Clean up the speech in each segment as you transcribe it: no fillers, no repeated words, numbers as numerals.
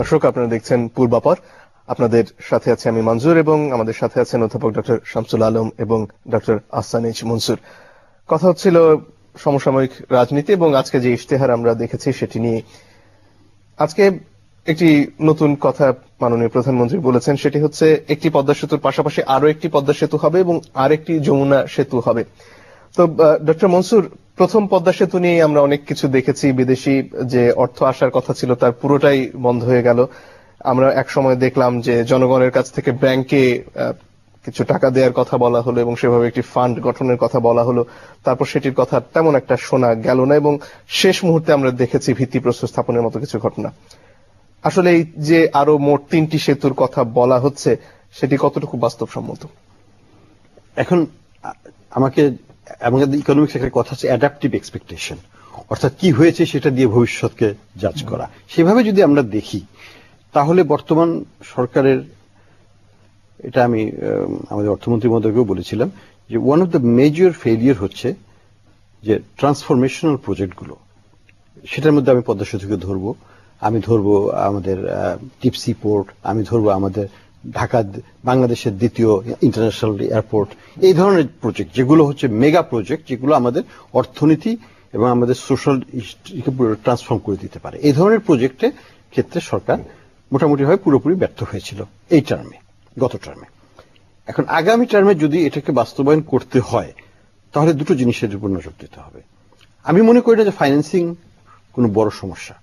দর্শক, আপনারা দেখছেন পূর্বাপর। আপনাদের সাথে আছে আমি মঞ্জুর এবং আমাদের সাথে আছেন অধ্যাপক ডক্টর শামসুল আলম এবং ডক্টর আহসান এইচ মনসুর। কথা হচ্ছিল সমসাময়িক রাজনীতি এবং আজকে যে ইশতেহার আমরা দেখেছি সেটি নিয়ে। আজকে একটি নতুন কথা মাননীয় প্রধানমন্ত্রী বলেছেন, সেটি হচ্ছে একটি পদ্মা সেতুর পাশাপাশি আরো একটি পদ্মা সেতু হবে এবং আরেকটি যমুনা সেতু হবে। তো ডক্টর মনসুর, প্রথম পদ্মা সেতু নিয়ে আমরা অনেক কিছু দেখেছি। বিদেশি যে অর্থ আসার কথা ছিল তার পুরোটাই বন্ধ হয়ে গেল। আমরা এক সময় দেখলাম যে জনগণের কাছ থেকে ব্যাংকে কিছু টাকা দেওয়ার কথা বলা হলো এবং সেভাবে একটি ফান্ড গঠনের কথা বলা হলো। তারপর সেটির কথা তেমন একটা শোনা গেল না এবং শেষ মুহূর্তে আমরা দেখেছি ভিত্তিপ্রস্তর স্থাপনের মতো কিছু ঘটনা। আসলে এই যে আরো মোট 3টি সেতুর কথা বলা হচ্ছে, সেটি কতটুকু বাস্তবসম্মত? এখন আমাদের ইকোনমিক্স একটা কথা আছে, অ্যাডাপটিভ এক্সপেকটেশন, অর্থাৎ কি হয়েছে সেটা দিয়ে ভবিষ্যৎকে জাজ করা। সেভাবে যদি আমরা দেখি তাহলে বর্তমান সরকারের, এটা আমি আমাদের অর্থমন্ত্রী মহোদয়কেও বলেছিলাম, যে one of the major failure হচ্ছে যে ট্রান্সফরমেশনাল প্রজেক্টগুলো। সেটার মধ্যে আমি পদ্মা সেতুকে ধরবো, আমি ধরবো আমাদের টিপসি পোর্ট, আমি ধরবো আমাদের ঢাকা বাংলাদেশের দ্বিতীয় ইন্টারন্যাশনাল এয়ারপোর্ট। এই ধরনের প্রজেক্ট যেগুলো হচ্ছে মেগা প্রজেক্ট, যেগুলো আমাদের অর্থনীতি এবং আমাদের সোশ্যাল ট্রান্সফর্ম করে দিতে পারে, এই ধরনের প্রজেক্টের ক্ষেত্রে সরকার মোটামুটিভাবে পুরোপুরি ব্যর্থ হয়েছিল এই টার্মে, গত টার্মে। এখন আগামী টার্মে যদি এটাকে বাস্তবায়ন করতে হয় তাহলে দুটো জিনিসের উপর নজর দিতে হবে। আমি মনে করি না যে ফাইন্যান্সিং কোনো বড় সমস্যা।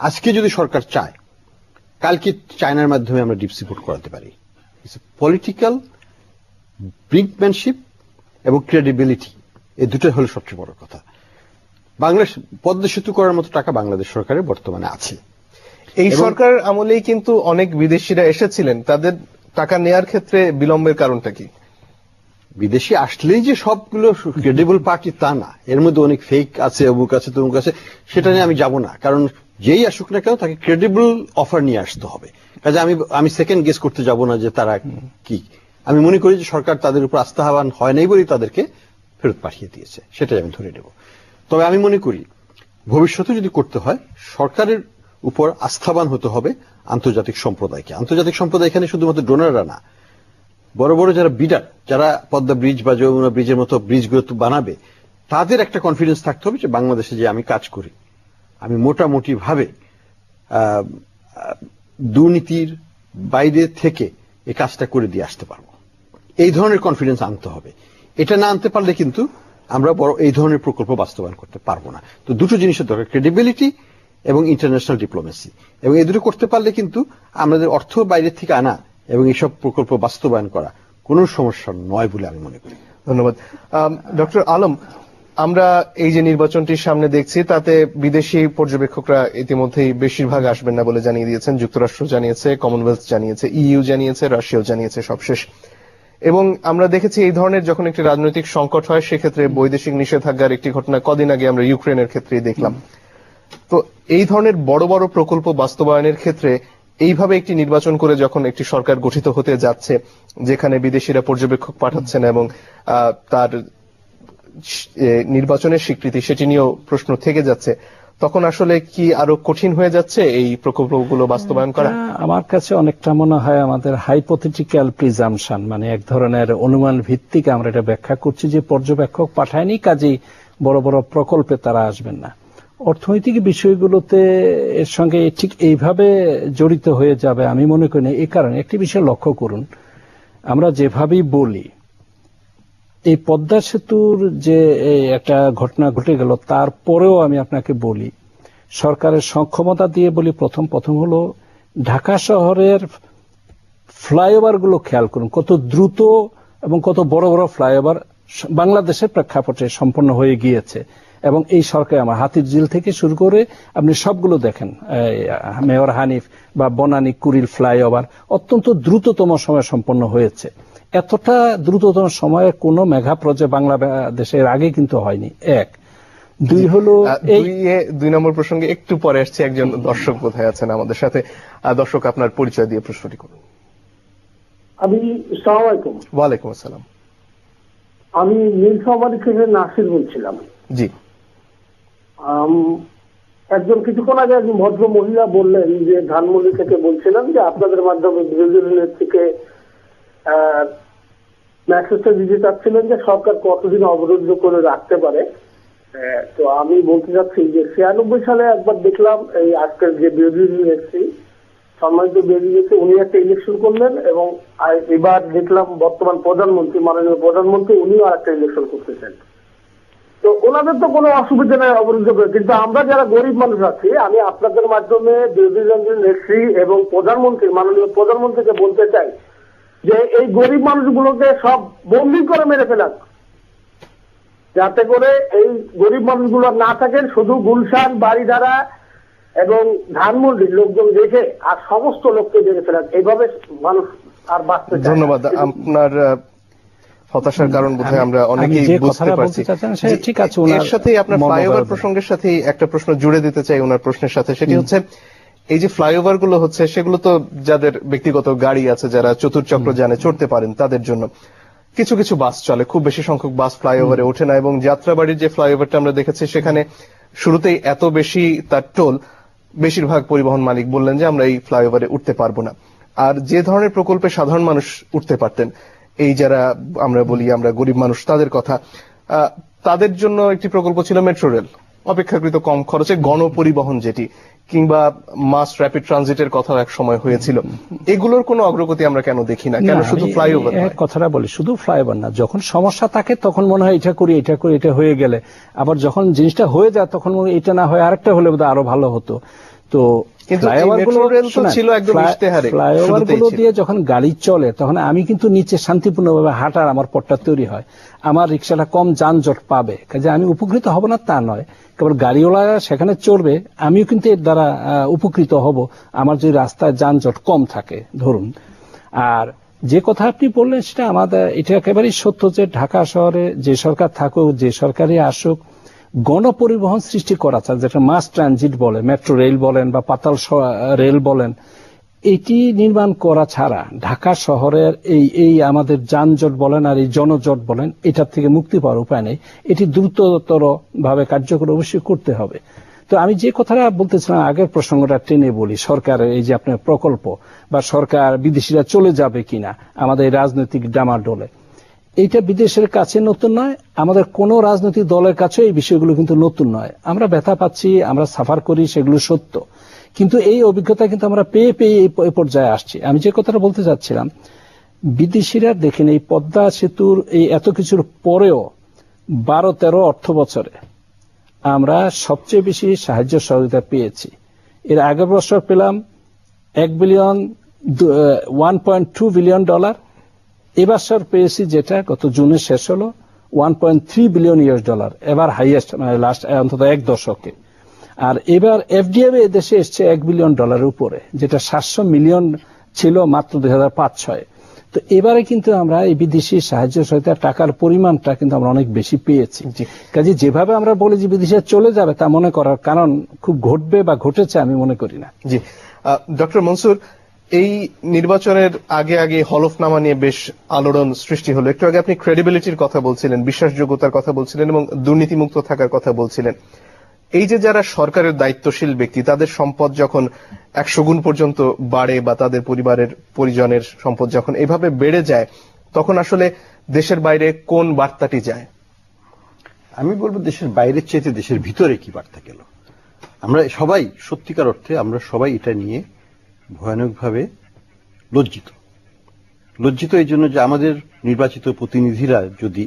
আজকে যদি সরকার চায়, কালকে চায়নার মাধ্যমে আমরা ডিপ সি পোর্ট করাতে পারি। পলিটিক্যাল ব্রিঙ্কম্যানশিপ এবং ক্রেডিবিলিটি, এই দুটোই হলো সবচেয়ে বড় কথা। বাংলাদেশ পদ্মা সেতু করার মতো টাকা বাংলাদেশ সরকারের বর্তমানে আছে। এই সরকার আমলেই কিন্তু অনেক বিদেশিরা এসেছিলেন, তাদের টাকা নেয়ার ক্ষেত্রে বিলম্বের কারণটা কি? বিদেশি আসলেই যে সবগুলো ক্রেডিবল পার্টি তা না, এর মধ্যে অনেক ফেক আছে, অমুক আছে, তমুক আছে, সেটা নিয়ে আমি যাব না। কারণ যেই আসুক না কেন তাকে ক্রেডিবল অফার নিয়ে আসতে হবে। কাজে আমি সেকেন্ড গেস করতে যাব না যে তারা কি। আমি মনে করি যে সরকার তাদের উপর আস্থাবান হয় নাই বলেই তাদেরকে ফেরত পাঠিয়ে দিয়েছে, সেটাই আমি ধরে নেব। তবে আমি মনে করি ভবিষ্যতে যদি করতে হয় সরকারের উপর আস্থাবান হতে হবে আন্তর্জাতিক সম্প্রদায়কে। আন্তর্জাতিক সম্প্রদায় এখানে শুধুমাত্র ডোনাররা না, বড় বড় যারা বিডার, যারা পদ্মা ব্রিজ বা যমুনা ব্রিজের মতো ব্রিজগুলো বানাবে, তাদের একটা কনফিডেন্স থাকতে হবে যে বাংলাদেশে যে আমি কাজ করি, আমি মোটামুটি ভাবে দুর্নীতির বাইরে থেকে এই কাজটা করে দিয়ে আসতে পারবো। এই ধরনের কনফিডেন্স আনতে হবে। এটা না আনতে পারলে কিন্তু আমরা বড় এই ধরনের প্রকল্প বাস্তবায়ন করতে পারবো না। তো দুটো জিনিসের দরকার, ক্রেডিবিলিটি এবং ইন্টারন্যাশনাল ডিপ্লোমেসি। এবং এই দুটো করতে পারলে কিন্তু আমাদের অর্থ বাইরে থেকে আনা এবং এইসব প্রকল্প বাস্তবায়ন করা কোনো সমস্যা নয় বলে আমি মনে করি। ধন্যবাদ। ডক্টর আলম, আমরা এই যে নির্বাচনটির সামনে দেখছি তাতে বিদেশি পর্যবেক্ষকরা ইতিমধ্যেই বেশিরভাগ আসবেন না বলে জানিয়ে দিয়েছেন। যুক্তরাষ্ট্র জানিয়েছে, কমনওয়েলথ জানিয়েছে, ইইউ জানিয়েছে, রাশিয়াও জানিয়েছে সবশেষ। এবং আমরা দেখেছি এই ধরনের যখন একটি রাজনৈতিক সংকট হয় সেক্ষেত্রে বৈদেশিক নিষেধাজ্ঞার একটি ঘটনা কদিন আগে আমরা ইউক্রেনের ক্ষেত্রেই দেখলাম। তো এই ধরনের বড় বড় প্রকল্প বাস্তবায়নের ক্ষেত্রে এইভাবে একটি নির্বাচন করে যখন একটি সরকার গঠিত হতে যাচ্ছে, যেখানে বিদেশিরা পর্যবেক্ষক পাঠাচ্ছেন এবং তার নির্বাচনের স্বীকৃতি সেটি নিয়েও প্রশ্ন থেকে যাচ্ছে, তখন আসলে কি আরো কঠিন হয়ে যাচ্ছে এই প্রকল্পগুলো বাস্তবায়ন করা? আমার কাছে অনেকটা মনে হয় আমাদের হাইপোথেটিক্যাল প্রিজাম্পশন, মানে এক ধরনের অনুমান ভিত্তিক আমরা এটা ব্যাখ্যা করছি যে পর্যবেক্ষক পাঠায়নি কাজেই বড় বড় প্রকল্পে তারা আসবেন না। অর্থনৈতিক বিষয়গুলোতে এর সঙ্গে ঠিক এইভাবে জড়িত হয়ে যাবে আমি মনে করি না। এই কারণে একটি বিষয় লক্ষ্য করুন, আমরা যেভাবেই বলি এই পদ্মা সেতুর যে একটা ঘটনা ঘটে গেল, তারপরেও আমি আপনাকে বলি সরকারের সক্ষমতা দিয়ে বলি, প্রথম হলো ঢাকা শহরের ফ্লাইওভার গুলো খেয়াল করুন, কত দ্রুত এবং কত বড় বড় ফ্লাইওভার বাংলাদেশের প্রেক্ষাপটে সম্পন্ন হয়ে গিয়েছে। এবং এই সরকার আমার হাতিরঝিল থেকে শুরু করে আপনি সবগুলো দেখেন, মেয়র হানিফ বা বনানী কুড়িল ফ্লাইওভার অত্যন্ত দ্রুততম সময়ে সম্পন্ন হয়েছে। এতটা দ্রুততম সময়ে কোনো মেগা প্রজেক্ট বাংলাদেশের আগে কিন্তু হয়নি। এক, দুই হলো দুই নম্বর প্রসঙ্গে একটু পরে আসছে। একজন দর্শক বোধহয় আছেন আমাদের সাথে। দর্শক, আপনার পরিচয় দিয়ে প্রশ্নটি করুন। আসসালামু আলাইকুম। ওয়ালাইকুম আসসালাম। আমি নীলফামারী থেকে নাসির বলছিলাম। জি। একজন কিছুক্ষণ আগে একজন ভদ্র মহিলা বললেন যে ধানমন্ডি থেকে বলছিলাম যে আপনাদের মাধ্যমে বিরোধী নেত্রীকে মেসেজটা দিতে চাচ্ছিলেন যে সরকার কতদিন অবরুদ্ধ করে রাখতে পারে। তো আমি বলতে চাচ্ছি যে 96 সালে একবার দেখলাম এই আজকের যে বিরোধী নেত্রী সম্মানিত বিরোধী নেত্রী উনি একটা ইলেকশন করলেন, এবং এবার দেখলাম বর্তমান প্রধানমন্ত্রী মাননীয় প্রধানমন্ত্রী উনিও আর একটা ইলেকশন করতেছেন। তো ওনাদের তো কোনো অসুবিধা নেই অবরুদ্ধ করে, কিন্তু আমরা যারা গরিব মানুষ আছি, আমি আপনাদের মাধ্যমে বিরোধী দলের নেত্রী এবং প্রধানমন্ত্রী মাননীয় প্রধানমন্ত্রীকে বলতে চাই যে এই গরিব মানুষগুলোকে সব বন্দি করে মেরে ফেলাক, যাতে করে এই গরিব মানুষগুলো না থাকেন, শুধু গুলশান বাড়িধারা এবং ধানমন্ডির লোকজন দেখে আর সমস্ত লোককে মেরে ফেলাক। এইভাবে মানুষ আর বাঁচতে চায় না। ধন্যবাদ। আপনার হতাশার কারণ বোধহয় আমরা অনেকেই বুঝতে পারছি। ঠিক আছে, এর সাথে আপনার ফ্লাইওভার প্রসঙ্গের সাথে একটা প্রশ্ন জুড়ে দিতে চাই ওনার প্রশ্নের সাথে, সেটি হচ্ছে এই যে ফ্লাইওভার গুলো হচ্ছে সেগুলো তো যাদের ব্যক্তিগত গাড়ি আছে, যারা চতুর্চক্র যানে চড়তে পারেন তাদের জন্য। কিছু কিছু বাস চলে, খুব বেশি সংখ্যক বাস ফ্লাইওভারে ওঠে না, এবং যাত্রাবাড়ির যে ফ্লাইওভারটা আমরা দেখেছি সেখানে শুরুতেই এত বেশি তার টোল, বেশিরভাগ পরিবহন মালিক বললেন যে আমরা এই ফ্লাইওভারে উঠতে পারবো না। আর যে ধরনের প্রকল্পে সাধারণ মানুষ উঠতে পারতেন, এই যারা আমরা বলি আমরা গরিব মানুষ তাদের কথা, তাদের জন্য একটি প্রকল্প ছিল মেট্রো রেল, অপেক্ষাকৃত কম খরচে গণপরিবহন যেটি, কিংবা মাস র্যাপিড ট্রানজিটের কথা এক সময় হয়েছিল। এগুলোর কোনো অগ্রগতি আমরা কেন দেখি না? কেন শুধু ফ্লাইওভার? কথাটা বলি, শুধু ফ্লাইওভার না, যখন সমস্যা থাকে তখন মনে হয় এটা করি এটা করি, এটা হয়ে গেলে, আবার যখন জিনিসটা হয়ে যায় তখন মনে হয় এটা না হয় আরেকটা হলে বোধহয় আরো ভালো হতো। তো ফ্লাইওভার গুলো দিয়ে যখন গাড়ি চলে তখন আমি কিন্তু নিচে শান্তিপূর্ণভাবে হাঁটার আমার পথটা তৈরি হয়, আমার রিক্সাটা কম যানজট পাবে, কাজে আমি উপকৃত হব না তা নয়, কেবল গাড়িওয়ালা সেখানে চড়বে, আমিও কিন্তু এর দ্বারা উপকৃত হব, আমার যে রাস্তায় যানজট কম থাকে ধরুন। আর যে কথা আপনি বললেন সেটা আমাদের এটা একেবারেই সত্য যে ঢাকা শহরে যে সরকার থাকুক, যে সরকারই আসুক, গণপরিবহন সৃষ্টি করা চায়, যেটা মাস ট্রানজিট বলে, মেট্রো রেল বলেন বা পাতাল রেল বলেন, এটি নির্মাণ করা ছাড়া ঢাকা শহরের এই আমাদের যানজট বলেন আর এই জনজট বলেন, এটার থেকে মুক্তি পাওয়ার উপায় নেই। এটি দ্রুততর ভাবে কার্যকর অবশ্যই করতে হবে। তো আমি যে কথাটা বলতেছিলাম আগের প্রসঙ্গটা টেনে বলি, সরকারের এই যে আপনার প্রকল্প বা সরকার বিদেশিরা চলে যাবে কিনা আমাদের রাজনৈতিক ডামাডোলে, এইটা বিদেশের কাছে নতুন নয়, আমাদের কোন রাজনৈতিক দলের কাছে এই বিষয়গুলো কিন্তু নতুন নয়। আমরা ব্যথা পাচ্ছি, আমরা সাফার করি, সেগুলো সত্য, কিন্তু এই অভিজ্ঞতা কিন্তু আমরা পেয়ে পেয়ে এই পর্যায়ে আসছি। আমি যে কথাটা বলতে চাচ্ছিলাম, বিদেশিরা দেখেন এই পদ্মা সেতুর এই এত কিছুর পরেও 12-13 অর্থ বছরে আমরা সবচেয়ে বেশি সাহায্য সহযোগিতা পেয়েছি। এর আগের বছর পেলাম $1.2 বিলিয়ন, এবছর পেয়েছি যেটা গত জুনে শেষ হলো $1.3 বিলিয়ন, এবার হাইয়েস্ট, মানে লাস্ট অন্তত এক দশকে। আর এবার এফডিআই দেশে এসছে $1 বিলিয়ন উপরে, যেটা 700 মিলিয়ন ছিল মাত্র 2005-06। তো এবারে কিন্তু আমরা এই বিদেশি সাহায্য সহায়তার টাকার পরিমাণটা কিন্তু আমরা অনেক বেশি পেয়েছি। কাজে যেভাবে আমরা বলি যে বিদেশে চলে যাবে তা মনে করার কারণ খুব ঘটবে বা ঘটেছে আমি মনে করি না। জি, ডক্টর মনসুর, এই নির্বাচনের আগে আগে হলফনামা নিয়ে বেশ আলোড়ন সৃষ্টি হলো। একটু আগে আপনি ক্রেডিবিলিটির কথা বলছিলেন, বিশ্বাসযোগ্যতার কথা বলছিলেন এবং দুর্নীতিমুক্ত থাকার কথা বলছিলেন। এই যে যারা সরকারের দায়িত্বশীল ব্যক্তি, তাদের সম্পদ যখন 100 গুণ পর্যন্ত বাড়ে বা তাদের পরিবারের পরিজনের সম্পদ যখন এভাবে বেড়ে যায়, তখন আসলে দেশের বাইরে কোন বার্তাটি যায়? আমি বলবো দেশের বাইরের চাইতে দেশের ভিতরে কি বার্তা গেল। আমরা সবাই সত্যিকার অর্থে আমরা সবাই এটা নিয়ে ভয়ানকভাবে লজ্জিত এই জন্য যে আমাদের নির্বাচিত প্রতিনিধিরা যদি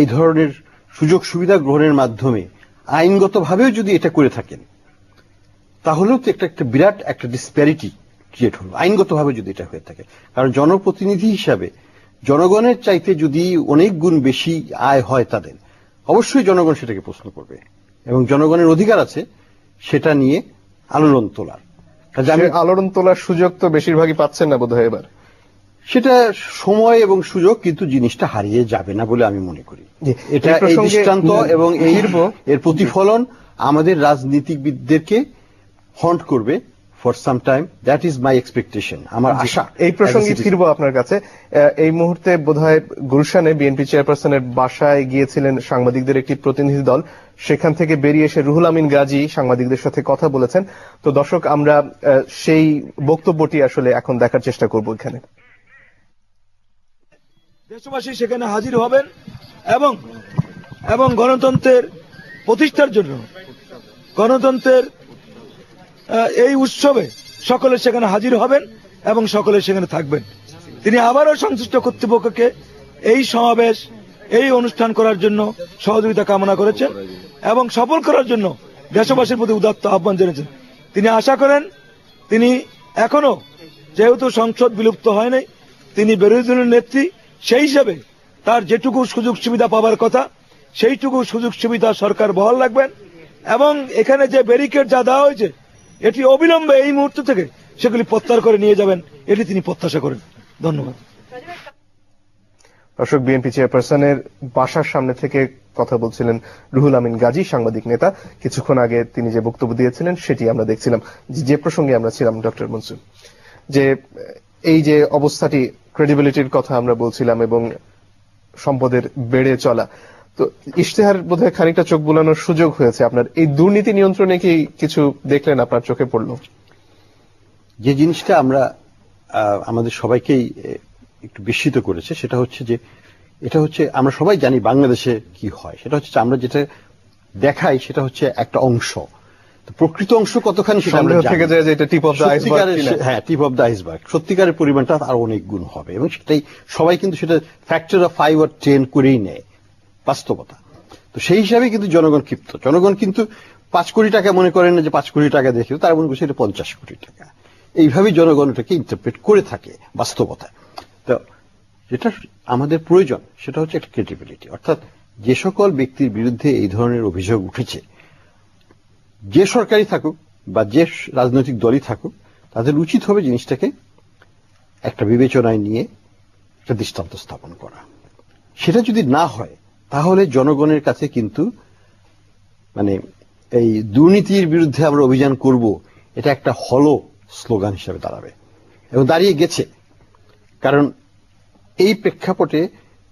এই ধরনের সুযোগ সুবিধা গ্রহণের মাধ্যমে আইনগতভাবেও যদি এটা করে থাকেন, তাহলেও তো একটা বিরাট একটা ডিসপ্যারিটি ক্রিয়েট হলো আইনগতভাবে যদি এটা হয়ে থাকে। কারণ জনপ্রতিনিধি হিসাবে জনগণের চাইতে যদি অনেক গুণ বেশি আয় হয় তাদের, অবশ্যই জনগণ সেটাকে প্রশ্ন করবে এবং জনগণের অধিকার আছে সেটা নিয়ে আলোড়ন তোলার। আলোড়ন তোলার সুযোগ তো বেশিরভাগই পাচ্ছেন না বোধহয় এবার। সেটা সময় এবং সুযোগ, কিন্তু জিনিসটা হারিয়ে যাবে না বলে আমি মনে করি। এটা এই দৃষ্টান্ত এবং এর প্রতিফলন আমাদের রাজনীতিবিদদেরকে হন্ট করবে for some time. That is my expectation, আমার আশা। এই প্রসঙ্গে ফিরবো আপনার কাছে। এই মুহূর্তে বোধহয় গুলশানে বিএনপি চেয়ারপারসনের বাসায় গিয়েছিলেন সাংবাদিকদের একটি প্রতিনিধি দল। সেখান থেকে বেরিয়ে এসে রুহুল আমিন গাজী সাংবাদিকদের সাথে কথা বলেছেন। তো দর্শক, আমরা সেই বক্তব্যটি আসলে এখন দেখার চেষ্টা করব এখানে। দেশবাসী সেখানে হাজির হবেন এবং গণতন্ত্রের প্রতিষ্ঠার জন্য, গণতন্ত্রের এই উৎসবে সকলে সেখানে হাজির হবেন এবং সকলে সেখানে থাকবেন। তিনি আবারও সংশ্লিষ্ট কর্তৃপক্ষকে এই সমাবেশ, এই অনুষ্ঠান করার জন্য সহযোগিতা কামনা করেছেন এবং সফল করার জন্য দেশবাসীর প্রতি উদাত্ত আহ্বান জানিয়েছেন। তিনি আশা করেন, তিনি এখনো যেহেতু সংসদ বিলুপ্ত হয় নাই, তিনি বিরোধী দলের নেত্রী, সেই হিসাবে তার যেটুকু সুযোগ সুবিধা পাবার কথা সেইটুকু সুযোগ সুবিধা সরকার বহাল রাখবেন এবং এখানে যে ব্যারিকেড যা দেওয়া হয়েছে এটি অবিলম্বে এই মুহূর্ত থেকে সেগুলি প্রত্যাহার করে নিয়ে যাবেন, এটি তিনি প্রত্যাশা করেন। ধন্যবাদ। দর্শক, বিএনপি চেয়ারপারসনের বাসার সামনে থেকে কথা বলছিলেন রুহুল আমিন গাজী, সাংবাদিক নেতা। কিছুক্ষণ আগে তিনি যে বক্তব্য দিয়েছিলেন সেটি আমরা দেখছিলাম। যে প্রসঙ্গে আমরা ছিলাম ডক্টর মনসুর, যে এই যে অবস্থাটি, ক্রেডিবিলিটির কথা আমরা বলছিলাম এবং সম্পদের বেড়ে চলা, তো ইশতেহার বোধহয় খানিকটা চোখ বুলানোর সুযোগ হয়েছে আপনার। এই দুর্নীতি নিয়ন্ত্রণে কি কিছু দেখলেন, আপনার চোখে পড়লো? যে জিনিসটা আমাদের সবাইকেই একটু বিস্মিত করেছে সেটা হচ্ছে যে, এটা হচ্ছে আমরা সবাই জানি বাংলাদেশে কি হয়, সেটা হচ্ছে আমরা যেটা দেখাই সেটা হচ্ছে একটা অংশ, তো প্রকৃত অংশ কতখানি সেটা আমরা জানি। থেকে যায় যে এটা টিপ অফ দ্য আইসবার্গ। হ্যাঁ, টিপ অফ দ্য আইসবার্গ। সত্যিকারের পরিমাণটা আরো অনেক গুণ হবে এবং সেটাই সবাই কিন্তু সেটা ফ্যাক্টর অফ 5 or 10 করেই নেয় বাস্তবতা। তো সেই হিসাবে কিন্তু জনগণ ক্ষিপ্ত। জনগণ কিন্তু 5 কোটি টাকা মনে করেন না যে 5 কোটি টাকা দেখে, তারা মনে করছে এটা 50 কোটি টাকা। এইভাবেই জনগণ এটাকে ইন্টারপ্রেট করে থাকে বাস্তবতা। তো যেটা আমাদের প্রয়োজন সেটা হচ্ছে একটা ক্রেডিবিলিটি, অর্থাৎ যে সকল ব্যক্তির বিরুদ্ধে এই ধরনের অভিযোগ উঠেছে, যে সরকারই থাকুক বা যে রাজনৈতিক দলই থাকুক, তাদের উচিত হবে জিনিসটাকে একটা বিবেচনায় নিয়ে একটা দৃষ্টান্ত স্থাপন করা। সেটা যদি না হয় তাহলে জনগণের কাছে কিন্তু এই দুর্নীতির বিরুদ্ধে আমরা অভিযান করব, এটা একটা হলো স্লোগান হিসেবে দাঁড়াবে এবং দাঁড়িয়ে গেছে। কারণ এই প্রেক্ষাপটে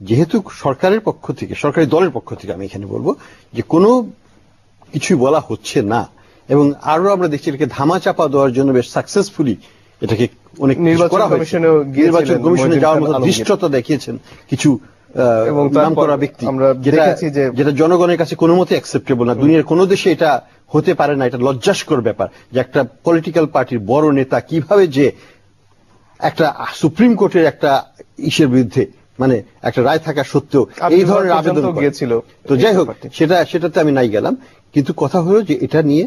যেহেতু সরকারের পক্ষ থেকে, সরকারি দলের পক্ষ থেকে আমি এখানে বলবো যে কোনো কিছুই বলা হচ্ছে না এবং আরো আমরা দেখছি এটাকে ধামাচাপা দেওয়ার জন্য বেশ সাকসেসফুলি এটাকে অনেক নির্বাচন কমিশনে যাওয়ার মতো ধৃষ্টতা দেখিয়েছেন কিছু এবং নাম করা ব্যক্তি, যেটা জনগণের কাছে কোনো মতে অ্যাকসেপ্টেবল না। দুনিয়ার কোনো দেশে এটা হতে পারে না। এটা লজ্জাস্কর ব্যাপার যে একটা পলিটিক্যাল পার্টির বড় নেতা কিভাবে যে একটা সুপ্রিম কোর্টের একটা ইসের বিরুদ্ধে, একটা রায় থাকা সত্ত্বেও এই ধরনের আবেদন গিয়েছিল। তো যাই হোক, সেটাতে আমি নাই গেলাম, কিন্তু কথা হলো যে এটা নিয়ে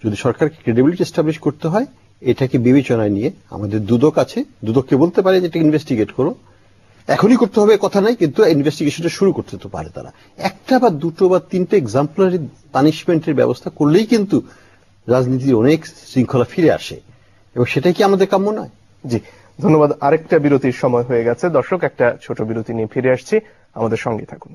যদি সরকারকে ক্রেডিবিলিটি এস্টাবলিশ করতে হয়, এটাকে বিবেচনায় নিয়ে আমাদের দুদক আছে, দুদককে বলতে পারে যে এটা ইনভেস্টিগেট করো। এখনই করতে হবে কথা নাই, কিন্তু ইনভেস্টিগেশনটা শুরু করতে তো পারে তারা। একটা বা দুটো বা তিনটে এক্সাম্পলারি পানিশমেন্টের ব্যবস্থা করলেই কিন্তু রাজনীতির অনেক শৃঙ্খলা ফিরে আসে এবং সেটাই কি আমাদের কাম্য নয়? জি, ধন্যবাদ। আরেকটা বিরতির সময় হয়ে গেছে। দর্শক, একটা ছোট বিরতি নিয়ে ফিরে আসছি, আমাদের সঙ্গে থাকুন।